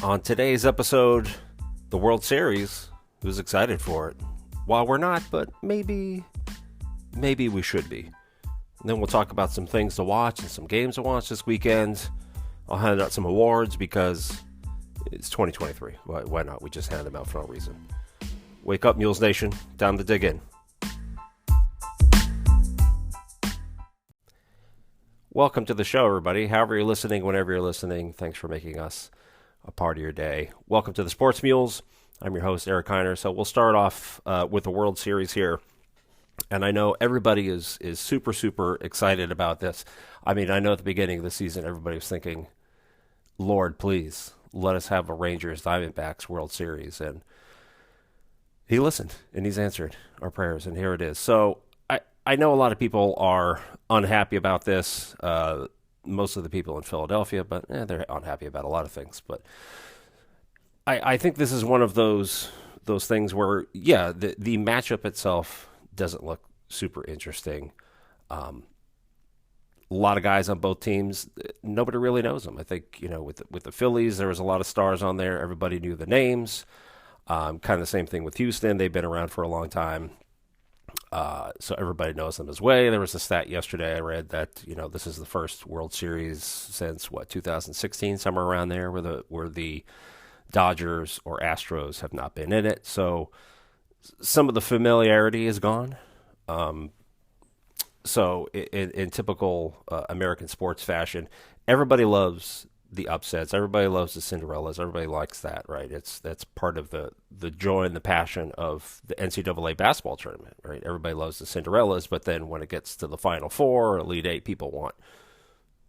On today's episode, the World Series, who's excited for it? Well, we're not, but maybe we should be. And then we'll talk about some things to watch and some games to watch this weekend. I'll hand out some awards because it's 2023. Why not? We just hand them out for no reason. Wake up, Mules Nation. Time to dig in. Welcome to the show, everybody. However you're listening, whenever you're listening, thanks for making us a part of your day. Welcome to the Sports Mules. I'm your host, Eric Heiner. So we'll start off with the World Series here. And I know everybody is super excited about this. I mean, I know at the beginning of the season, everybody was thinking, Lord, please, let us have a Rangers Diamondbacks World Series. And he listened, and he's answered our prayers, and here it is. So I know a lot of people are unhappy about this. Most of the people in Philadelphia, but they're unhappy about a lot of things. But I think this is one of those things where, the matchup itself doesn't look super interesting. A lot of guys on both teams, nobody really knows them. I think, with the Phillies, there was a lot of stars on there. Everybody knew the names. Kind of the same thing with Houston. They've been around for a long time. So everybody knows them as well. There was a stat yesterday I read that, this is the first World Series since 2016, somewhere around there, where the Dodgers or Astros have not been in it. So some of the familiarity is gone. So in typical American sports fashion, everybody loves the upsets. Everybody loves the Cinderellas. Everybody likes that, right? That's part of the joy and the passion of the NCAA basketball tournament, right? Everybody loves the Cinderellas, but then when it gets to the Final Four or Elite Eight, people want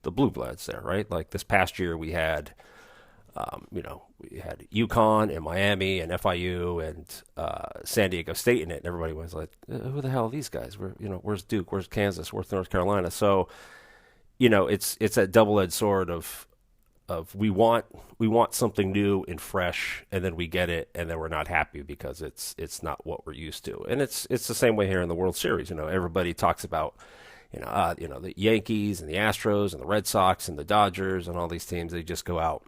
the Blue Bloods there, right? Like this past year, we had, we had UConn and Miami and FIU and San Diego State in it, and everybody was like, "Who the hell are these guys? Where's Duke? Where's Kansas? Where's North Carolina?" So, it's that double-edged sword of we want something new and fresh, and then we get it, and then we're not happy because it's not what we're used to. And it's the same way here in the World Series. Everybody talks about the Yankees and the Astros and the Red Sox and the Dodgers and all these teams. They just go out,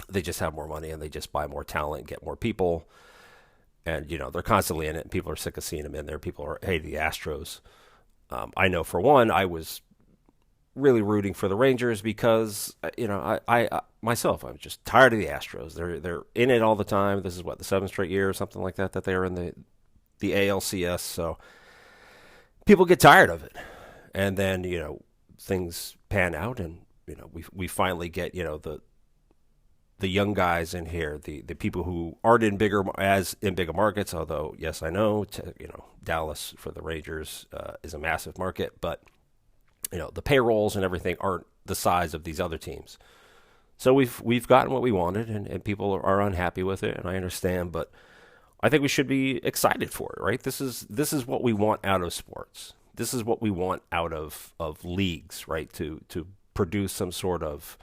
they just have more money and they just buy more talent, get more people, and they're constantly in it. And people are sick of seeing them in there. People are hating the Astros. I know for one, I was really rooting for the Rangers because I myself, I'm just tired of the Astros. They're in it all the time. This is the 7th straight year or something like that they are in the ALCS. So people get tired of it, and then things pan out, and we finally get the young guys in here, the people who aren't in bigger markets. Although yes, I know Dallas for the Rangers is a massive market, but the payrolls and everything aren't the size of these other teams. So we've gotten what we wanted, and people are unhappy with it, and I understand, but I think we should be excited for it, right? This is what we want out of sports. This is what we want out of leagues, right? To produce some sort of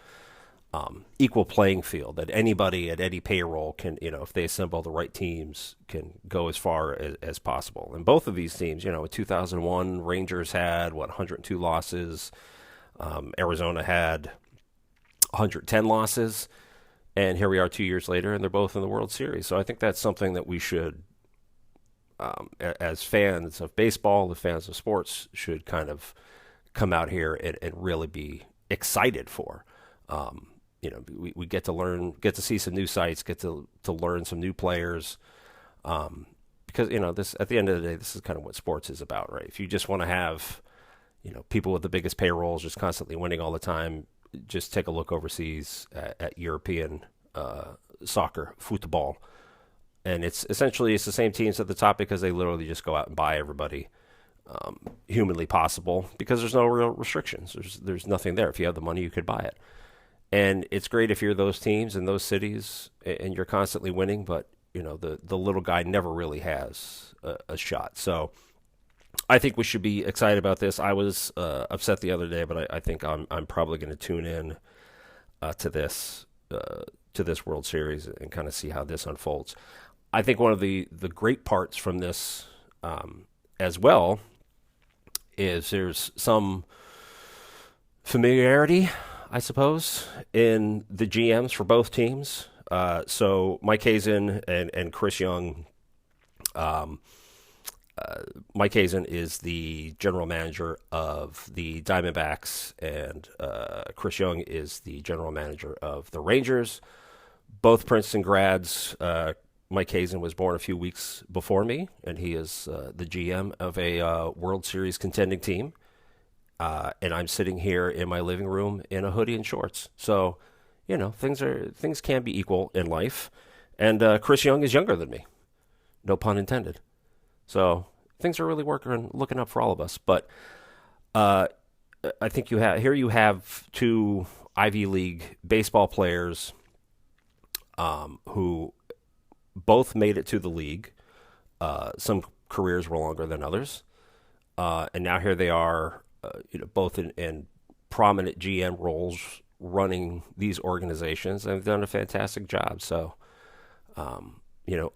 equal playing field that anybody at any payroll can, if they assemble the right teams, can go as far as possible. And both of these teams, in 2001, Rangers had 102 losses. Arizona had 110 losses. And here we are 2 years later, and they're both in the World Series. So I think that's something that we should, as fans of baseball, the fans of sports, should kind of come out here and really be excited for. We get to see some new sights, get to learn some new players, because this, at the end of the day, this is kind of what sports is about, right? If you just want to have people with the biggest payrolls just constantly winning all the time, just take a look overseas at European soccer, football, and it's the same teams at the top because they literally just go out and buy everybody humanly possible because there's no real restrictions. There's nothing there. If you have the money, you could buy it. And it's great if you're those teams in those cities and you're constantly winning, but the little guy never really has a shot. So I think we should be excited about this. I was upset the other day, but I think I'm probably going to tune in to this World Series and kind of see how this unfolds. I think one of the great parts from this as well is there's some familiarity, I suppose, in the GMs for both teams. So Mike Hazen and Chris Young. Mike Hazen is the general manager of the Diamondbacks, and Chris Young is the general manager of the Rangers. Both Princeton grads. Mike Hazen was born a few weeks before me, and he is the GM of a World Series contending team. And I'm sitting here in my living room in a hoodie and shorts. So, things can be equal in life. And Chris Young is younger than me, no pun intended. So things are really looking up for all of us. But I think you have two Ivy League baseball players who both made it to the league. Some careers were longer than others, and now here they are, both in prominent GM roles, running these organizations, and have done a fantastic job. So,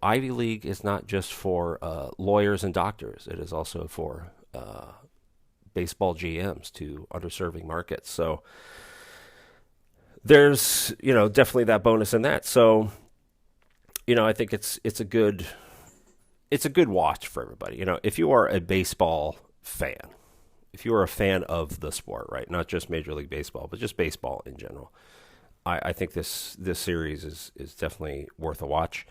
Ivy League is not just for lawyers and doctors; it is also for baseball GMs to underserving markets. So, there's definitely that bonus in that. So, I think it's a good watch for everybody. If you are a baseball fan, if you are a fan of the sport, right, not just Major League Baseball, but just baseball in general, I think this series is definitely worth a watch.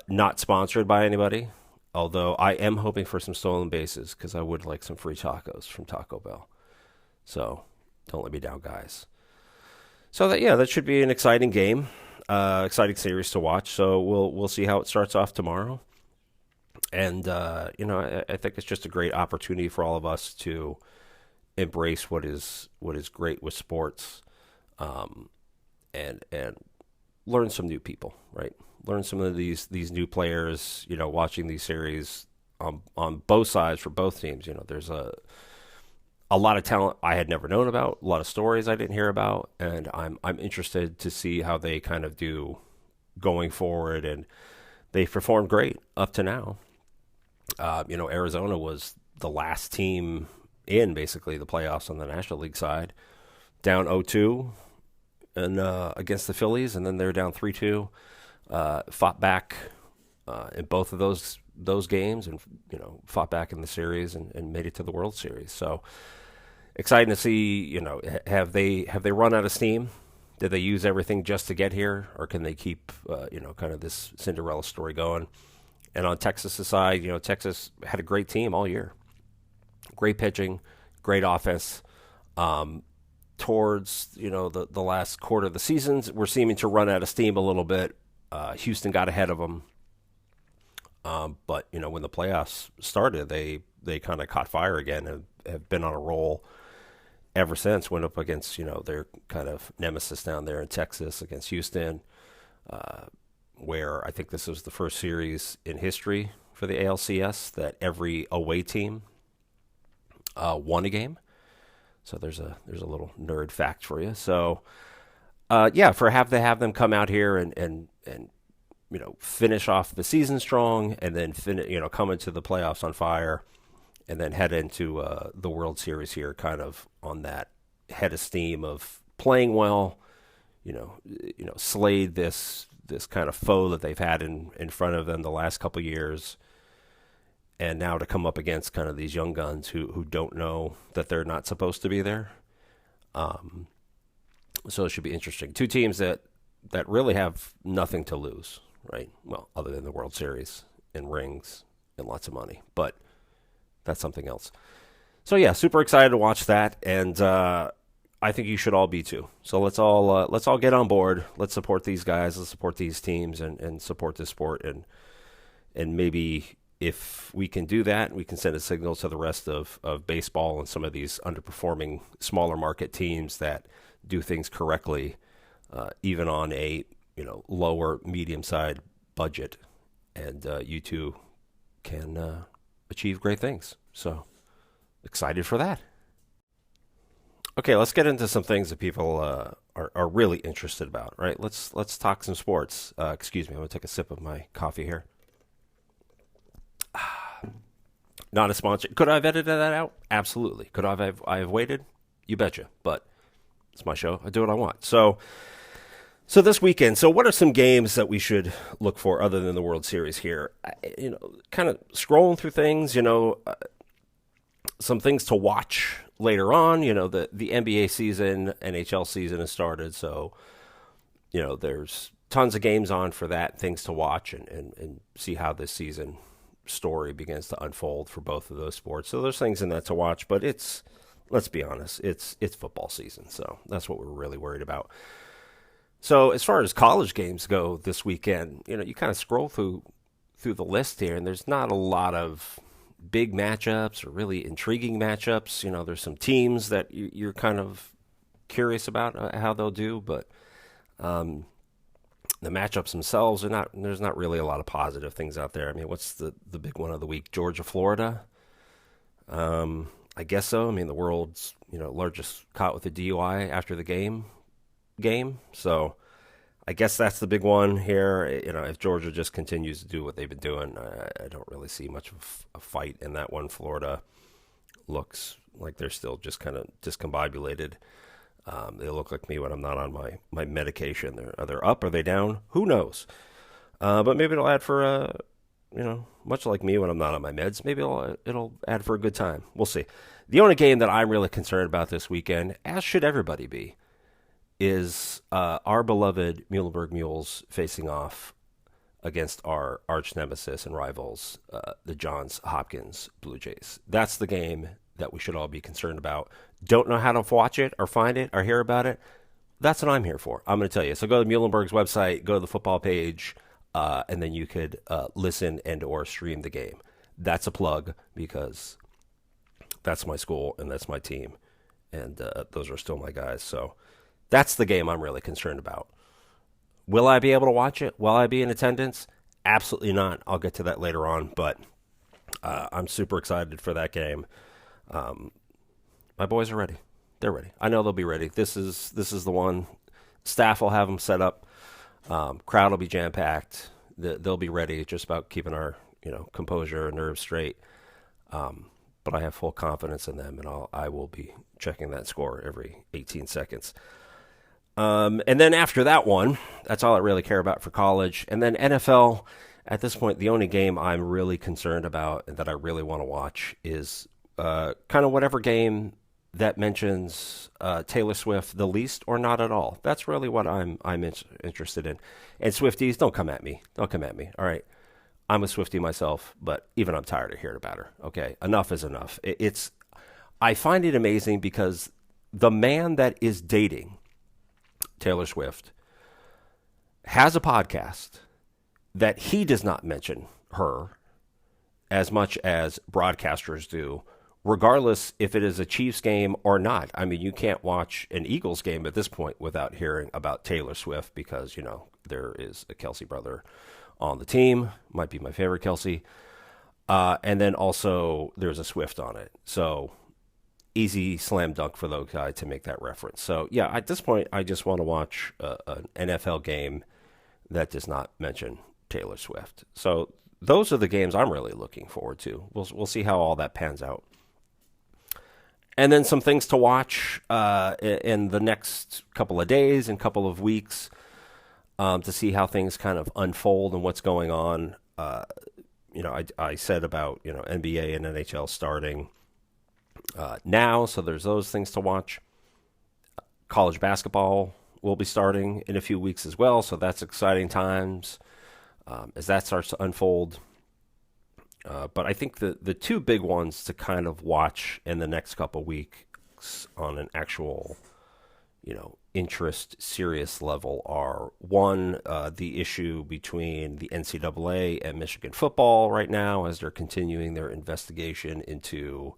Not sponsored by anybody, although I am hoping for some stolen bases because I would like some free tacos from Taco Bell. So don't let me down, guys. So that should be an exciting game, exciting series to watch. So we'll see how it starts off tomorrow. And I think it's just a great opportunity for all of us to embrace what is great with sports, and learn some new people, right? Learn some of these new players. Watching these series on both sides for both teams. There's a lot of talent I had never known about, a lot of stories I didn't hear about, and I'm interested to see how they kind of do going forward. And they've performed great up to now. Arizona was the last team in basically the playoffs on the National League side, down 0-2 and against the Phillies, and then they're down 3-2. Fought back in both of those games, and fought back in the series and made it to the World Series. So exciting to see. Have they run out of steam? Did they use everything just to get here, or can they keep kind of this Cinderella story going? And on Texas' side, Texas had a great team all year. Great pitching, great offense. Towards the last quarter of the season, we're seeming to run out of steam a little bit. Houston got ahead of them, but when the playoffs started, they kind of caught fire again and have been on a roll ever since. Went up against their kind of nemesis down there in Texas against Houston. Where I think this was the first series in history for the ALCS that every away team won a game. So there's a little nerd fact for you. So have them come out here and finish off the season strong, and then come into the playoffs on fire, and then head into the World Series here kind of on that head of steam of playing well. Slayed this kind of foe that they've had in front of them the last couple of years, and now to come up against kind of these young guns who don't know that they're not supposed to be there. So it should be interesting. Two teams that really have nothing to lose, right? Well, other than the World Series and rings and lots of money, but that's something else. So super excited to watch that, and I think you should all be too. So let's all get on board. Let's support these guys. Let's support these teams and support this sport. And maybe if we can do that, we can send a signal to the rest of baseball and some of these underperforming smaller market teams that do things correctly, even on a lower medium side budget, and you two can achieve great things. So excited for that. Okay, let's get into some things that people are really interested about, right? Let's talk some sports. Excuse me, I'm going to take a sip of my coffee here. Not a sponsor. Could I have edited that out? Absolutely. Could I have waited? You betcha. But it's my show. I do what I want. So So this weekend, so what are some games that we should look for other than the World Series here? Kind of scrolling through things, some things to watch later on. The NBA season, NHL season has started, so there's tons of games on for that, things to watch and see how this season story begins to unfold for both of those sports. So there's things in that to watch, but let's be honest, it's football season, so that's what we're really worried about. So as far as college games go this weekend, you kind of scroll through the list here, and there's not a lot of big matchups or really intriguing matchups. There's some teams that you're kind of curious about how they'll do, but the matchups themselves are not. There's not really a lot of positive things out there. I mean, what's the big one of the week? Georgia, Florida. I guess so. I mean, the world's largest caught with a DUI after the game. So I guess that's the big one here. If Georgia just continues to do what they've been doing, I don't really see much of a fight in that one. Florida looks like they're still just kind of discombobulated. They look like me when I'm not on my medication. Are they up? Are they down? Who knows? But maybe it'll add for much like me when I'm not on my meds. Maybe it'll add for a good time. We'll see. The only game that I'm really concerned about this weekend, as should everybody be, is our beloved Muhlenberg Mules facing off against our arch nemesis and rivals, the Johns Hopkins Blue Jays. That's the game that we should all be concerned about. Don't know how to watch it or find it or hear about it? That's what I'm here for. I'm going to tell you. So go to Muhlenberg's website, go to the football page, and then you could listen and or stream the game. That's a plug because that's my school and that's my team, and those are still my guys. So that's the game I'm really concerned about. Will I be able to watch it? Will I be in attendance? Absolutely not. I'll get to that later on, but I'm super excited for that game. My boys are ready. They're ready. I know they'll be ready. This is the one. Staff will have them set up. Crowd will be jam packed. They'll be ready. It's just about keeping our composure and nerves straight. But I have full confidence in them, and I will be checking that score every 18 seconds. And then after that one, that's all I really care about for college. And then NFL, at this point, the only game I'm really concerned about and that I really want to watch is kind of whatever game that mentions Taylor Swift the least or not at all. That's really what I'm interested in. And Swifties, don't come at me. Don't come at me. All right. I'm a Swiftie myself, but even I'm tired of hearing about her. Okay, enough is enough. I find it amazing because the man that is dating Taylor Swift has a podcast that he does not mention her as much as broadcasters do, regardless if it is a Chiefs game or not. I mean, you can't watch an Eagles game at this point without hearing about Taylor Swift because, there is a Kelsey brother on the team. Might be my favorite Kelsey. And then also there's a Swift on it. So easy slam dunk for those guys to make that reference. So yeah, at this point, I just want to watch an NFL game that does not mention Taylor Swift. So those are the games I'm really looking forward to. We'll see how all that pans out. And then some things to watch in the next couple of days and couple of weeks to see how things kind of unfold and what's going on. I said about, NBA and NHL starting now, so there's those things to watch. College basketball will be starting in a few weeks as well, so that's exciting times as that starts to unfold. But I think the two big ones to kind of watch in the next couple of weeks on an actual, interest serious level are one, the issue between the NCAA and Michigan football right now as they're continuing their investigation into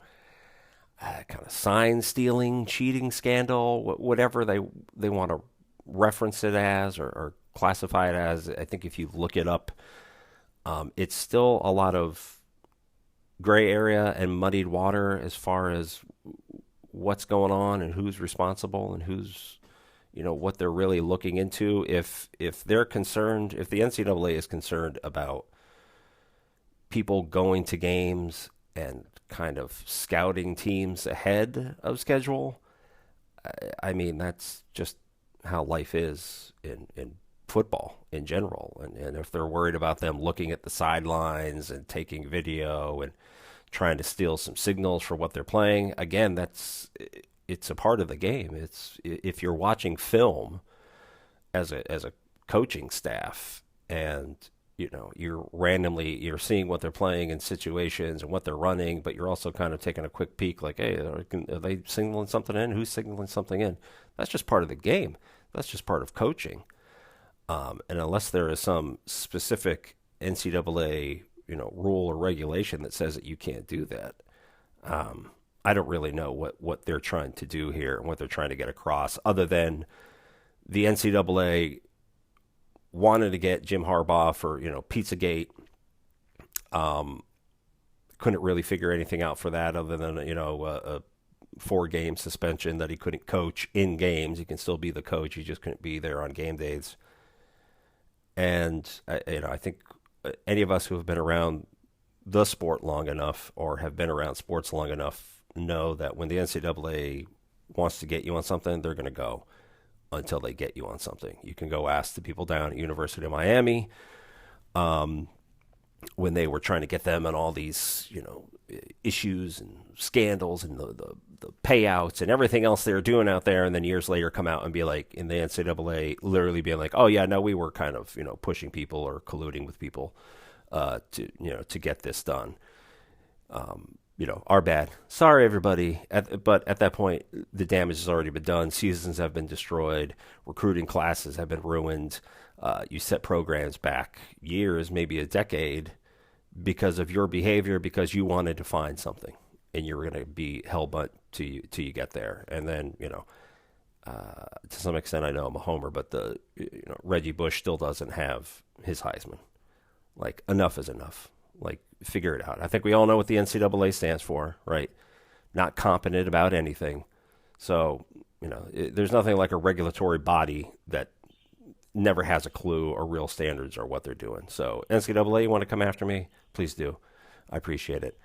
kind of sign stealing, cheating scandal, whatever they want to reference it as or classify it as. I think if you look it up, it's still a lot of gray area and muddied water as far as what's going on and who's responsible and who's, what they're really looking into. If they're concerned, if the NCAA is concerned about people going to games and kind of scouting teams ahead of schedule, I mean, that's just how life is in football in general. And if they're worried about them looking at the sidelines and taking video and trying to steal some signals for what they're playing, again, it's a part of the game. It's if you're watching film as a coaching staff and you're seeing what they're playing in situations and what they're running, but you're also kind of taking a quick peek like, hey, are they signaling something in? Who's signaling something in? That's just part of the game. That's just part of coaching. And unless there is some specific NCAA rule or regulation that says that you can't do that, I don't really know what they're trying to do here and what they're trying to get across, other than the NCAA wanted to get Jim Harbaugh for Pizzagate. Couldn't really figure anything out for that other than a 4-game suspension that he couldn't coach in games. He can still be the coach. He just couldn't be there on game days. And I think any of us who have been around the sport long enough or have been around sports long enough know that when the NCAA wants to get you on something, they're going to go until they get you on something. You can go ask the people down at University of Miami when they were trying to get them on all these, issues and scandals and the payouts and everything else they were doing out there, and then years later come out and be like, in the NCAA, literally being like, oh yeah, no, we were kind of, pushing people or colluding with people to get this done. Our bad. Sorry, everybody. But at that point, the damage has already been done. Seasons have been destroyed. Recruiting classes have been ruined. You set programs back years, maybe a decade, because of your behavior, because you wanted to find something, and you were going to be hell-bent till you get there. And then, to some extent, I know I'm a homer, but Reggie Bush still doesn't have his Heisman. Like, enough is enough. Like, figure it out. I think we all know what the NCAA stands for, right? Not competent about anything. So, there's nothing like a regulatory body that never has a clue or real standards or what they're doing. So, NCAA, you want to come after me? Please do. I appreciate it.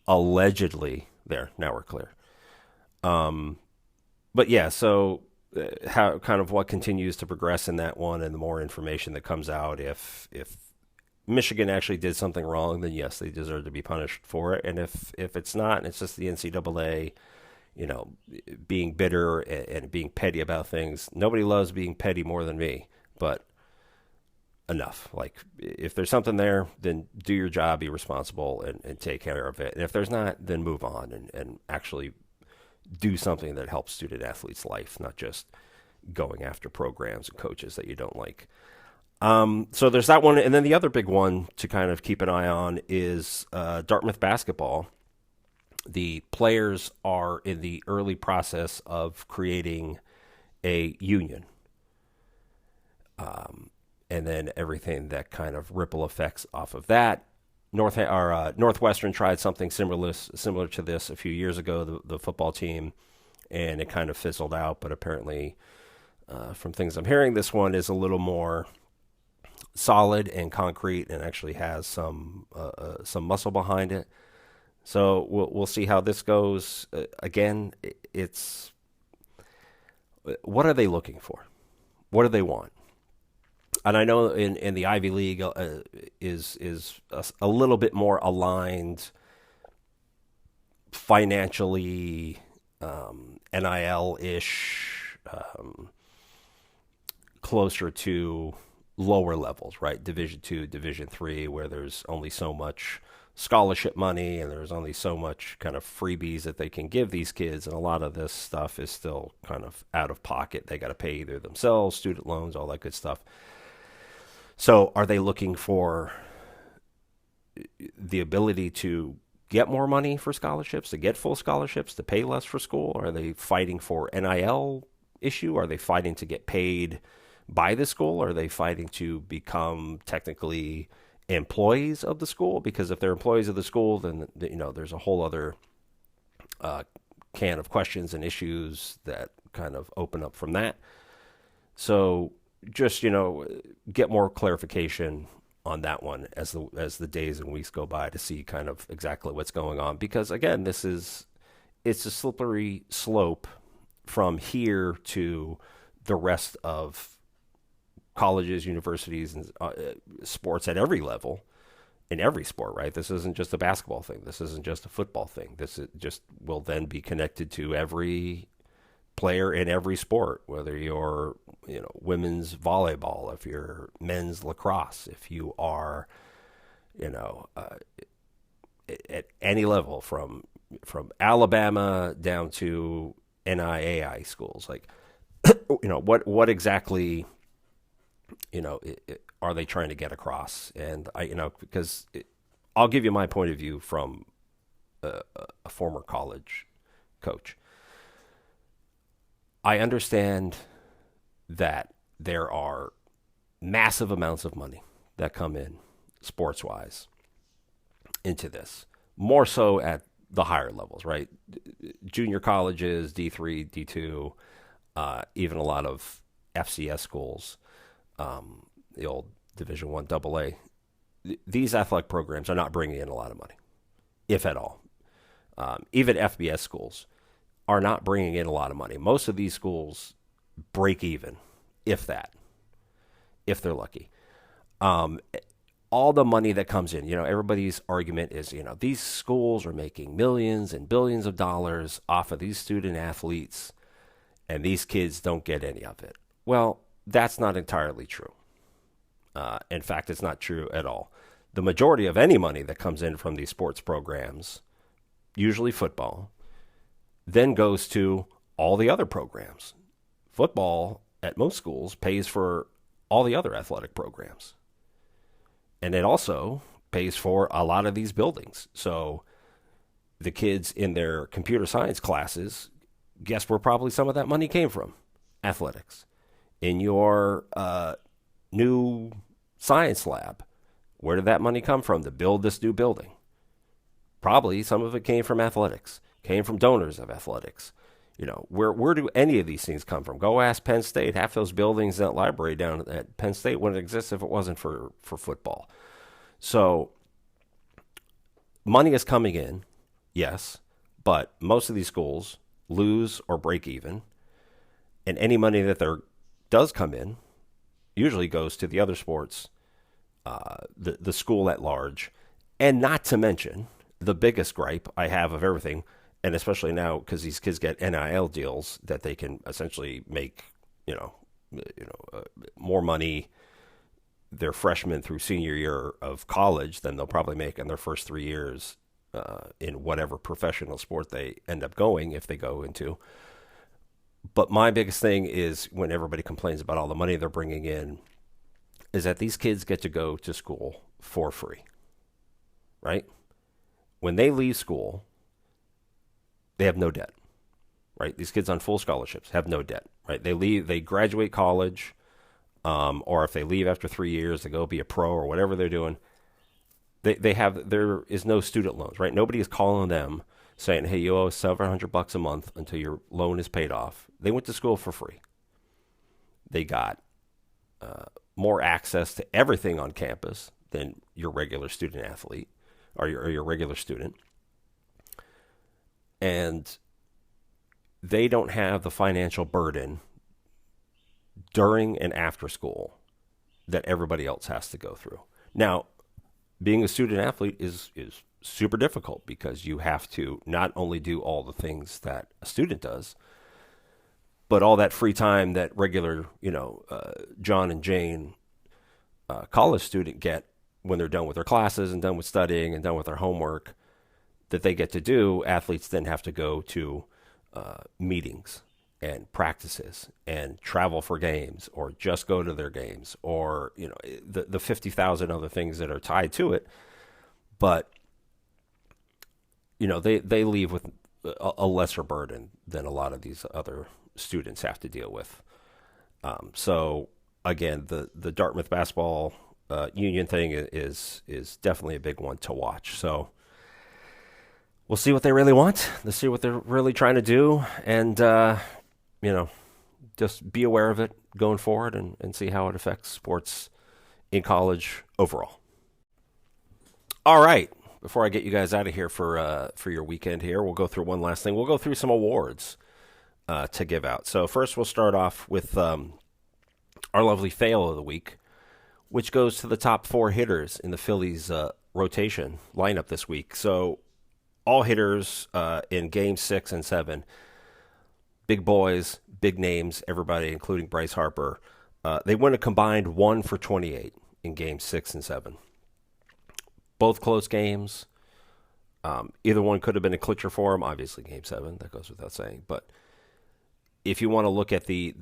Allegedly, now we're clear. But yeah, so how kind of what continues to progress in that one, and the more information that comes out, if Michigan actually did something wrong, then yes, they deserve to be punished for it. And if it's not, and it's just the NCAA, being bitter and being petty about things. Nobody loves being petty more than me, but enough. Like, if there's something there, then do your job, be responsible, and take care of it. And if there's not, then move on and actually do something that helps student athletes' life, not just going after programs and coaches that you don't like. So there's that one. And then the other big one to kind of keep an eye on is Dartmouth basketball. The players are in the early process of creating a union. And then everything that kind of ripple effects off of that. Northwestern tried something similar to this a few years ago, the football team, and it kind of fizzled out. But apparently, from things I'm hearing, this one is a little more solid and concrete, and actually has some muscle behind it. So we'll see how this goes. Again, it's what are they looking for? What do they want? And I know in the Ivy League is a little bit more aligned financially, NIL-ish, closer to lower levels, right? Division II, Division III, where there's only so much scholarship money and there's only so much kind of freebies that they can give these kids, and a lot of this stuff is still kind of out of pocket. They got to pay either themselves, student loans, all that good stuff. So are they looking for the ability to get more money for scholarships, to get full scholarships, to pay less for school? Are they fighting for NIL issue? Are they fighting to get paid by the school? Are they fighting to become technically employees of the school? Because if they're employees of the school, then there's a whole other can of questions and issues that kind of open up from that. So just get more clarification on that one as the days and weeks go by, to see kind of exactly what's going on. Because again, it's a slippery slope from here to the rest of colleges, universities, and sports at every level in every sport, right? This isn't just a basketball thing. This isn't just a football thing. This just will then be connected to every player in every sport, whether you're, women's volleyball, if you're men's lacrosse, if you are, you know, at any level from Alabama down to NIAI schools, like, what exactly, are they trying to get across? And because I'll give you my point of view from a former college coach. I understand that there are massive amounts of money that come in sports wise into this, more so at the higher levels, right? Junior colleges, D3, D2, even a lot of FCS schools, the old Division One AA. These athletic programs are not bringing in a lot of money, if at all. Even FBS schools are not bringing in a lot of money. Most of these schools break even, if that, if they're lucky. All the money that comes in, everybody's argument is, these schools are making millions and billions of dollars off of these student athletes, and these kids don't get any of it. Well, that's not entirely true. In fact, it's not true at all. The majority of any money that comes in from these sports programs, usually football, then goes to all the other programs. Football at most schools pays for all the other athletic programs. And it also pays for a lot of these buildings. So the kids in their computer science classes, guess where probably some of that money came from? Athletics. In your new science lab, where did that money come from to build this new building? Probably some of it came from athletics, came from donors of athletics. Where do any of these things come from? Go ask Penn State. Half those buildings, that library down at Penn State wouldn't exist if it wasn't for football. So money is coming in, yes, but most of these schools lose or break even, and any money that there does come in usually goes to the other sports, the school at large, and not to mention the biggest gripe I have of everything. And especially now, because these kids get NIL deals that they can essentially make, more money their freshman through senior year of college than they'll probably make in their first 3 years in whatever professional sport they end up going, if they go into. But my biggest thing is, when everybody complains about all the money they're bringing in, is that these kids get to go to school for free, right? When they leave school, they have no debt, right? These kids on full scholarships have no debt, right? They graduate college, or if they leave after 3 years, they go be a pro or whatever they're doing. There is no student loans, right? Nobody is calling them saying, hey, you owe us $700 a month until your loan is paid off. They went to school for free. They got more access to everything on campus than your regular student athlete or your regular student. And they don't have the financial burden during and after school that everybody else has to go through. Now, being a student athlete is super difficult, because you have to not only do all the things that a student does, but all that free time that regular, John and Jane college student get when they're done with their classes and done with studying and done with their homework that they get to do. Athletes then have to go to meetings and practices and travel for games, or just go to their games, or the 50,000 other things that are tied to it. But they leave with a lesser burden than a lot of these other students have to deal with. So again, the Dartmouth basketball union thing is definitely a big one to watch. So we'll see what they really want. Let's see what they're really trying to do, and just be aware of it going forward, and see how it affects sports in college overall. All right. Before I get you guys out of here for your weekend here, we'll go through one last thing. We'll go through some awards to give out. So first, we'll start off with our lovely fail of the week, which goes to the top four hitters in the Phillies rotation lineup this week. So all hitters in Game 6 and 7, big boys, big names, everybody, including Bryce Harper. They went a combined 1 for 28 in Game 6 and 7. Both close games. Either one could have been a clincher for them. Obviously, Game 7, that goes without saying. But if you want to look at the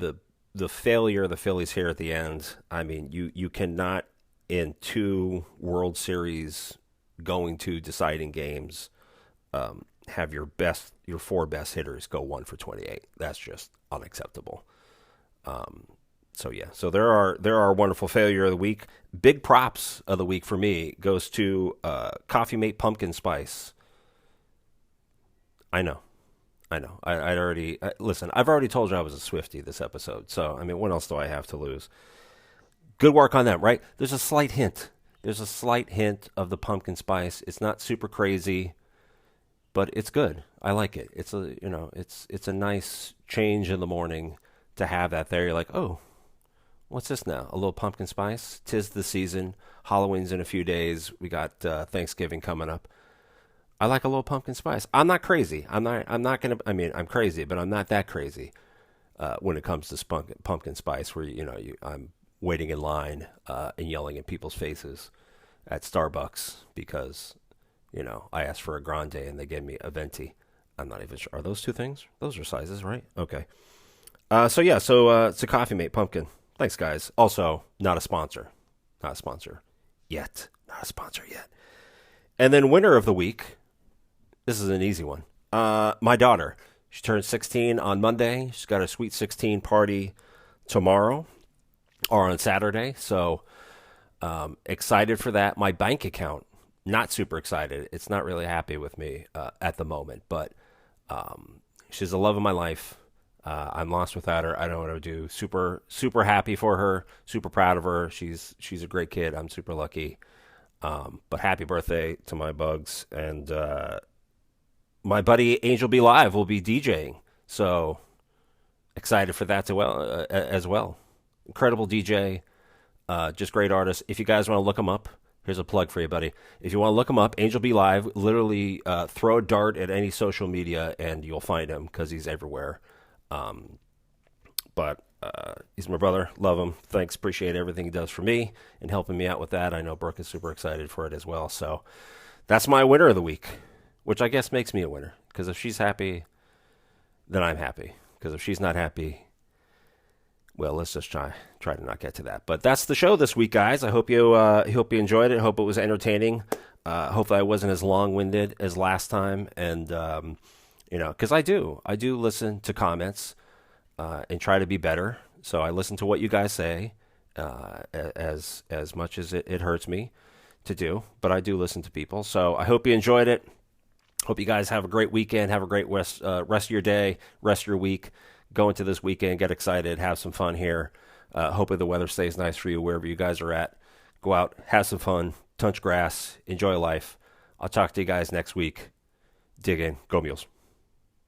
failure of the Phillies here at the end, I mean, you cannot, in two World Series going to deciding games, have your four best hitters go 1 for 28. That's just unacceptable. So there are wonderful failure of the week. Big props of the week for me goes to Coffee Mate Pumpkin Spice. I know. Listen, I've already told you I was a Swiftie this episode. So, I mean, what else do I have to lose? Good work on them, right? There's a slight hint. There's a slight hint of the pumpkin spice. It's not super crazy, but it's good. I like it. It's a nice change in the morning to have that there. You're like, oh, what's this now? A little pumpkin spice? 'Tis the season. Halloween's in a few days. We got Thanksgiving coming up. I like a little pumpkin spice. I'm not crazy. I'm I'm crazy, but I'm not that crazy when it comes to pumpkin spice. Where I'm waiting in line and yelling in people's faces at Starbucks because I asked for a grande and they gave me a venti. I'm not even sure. Are those two things? Those are sizes, right? Okay. It's a Coffee Mate Pumpkin. Thanks, guys. Also, not a sponsor. Not a sponsor yet. Not a sponsor yet. And then winner of the week. This is an easy one. My daughter. She turned 16 on Monday. She's got a Sweet 16 party tomorrow or on Saturday. So excited for that. My bank account, not super excited. It's not really happy with me at the moment. But she's the love of my life. I'm lost without her. I don't know what to do. Super, super happy for her. Super proud of her. She's a great kid. I'm super lucky. But happy birthday to my bugs. And my buddy Angel Be Live will be DJing. So excited for that as well. Incredible DJ. Just great artist. If you guys want to look him up, here's a plug for you, buddy. If you want to look him up, Angel Be Live, literally throw a dart at any social media and you'll find him because he's everywhere. But he's my brother. Love him. Thanks. Appreciate everything he does for me and helping me out with that. I know Brooke is super excited for it as well. So that's my winner of the week, which I guess makes me a winner because if she's happy, then I'm happy. Because if she's not happy, well, let's just try to not get to that. But that's the show this week, guys. I hope you enjoyed it. Hope it was entertaining. Hopefully I wasn't as long-winded as last time. And because I do listen to comments and try to be better. So I listen to what you guys say as much as it hurts me to do. But I do listen to people. So I hope you enjoyed it. Hope you guys have a great weekend. Have a great rest of your day, rest of your week. Go into this weekend, get excited, have some fun here. Hopefully the weather stays nice for you wherever you guys are at. Go out, have some fun, touch grass, enjoy life. I'll talk to you guys next week. Dig in. Go Mules.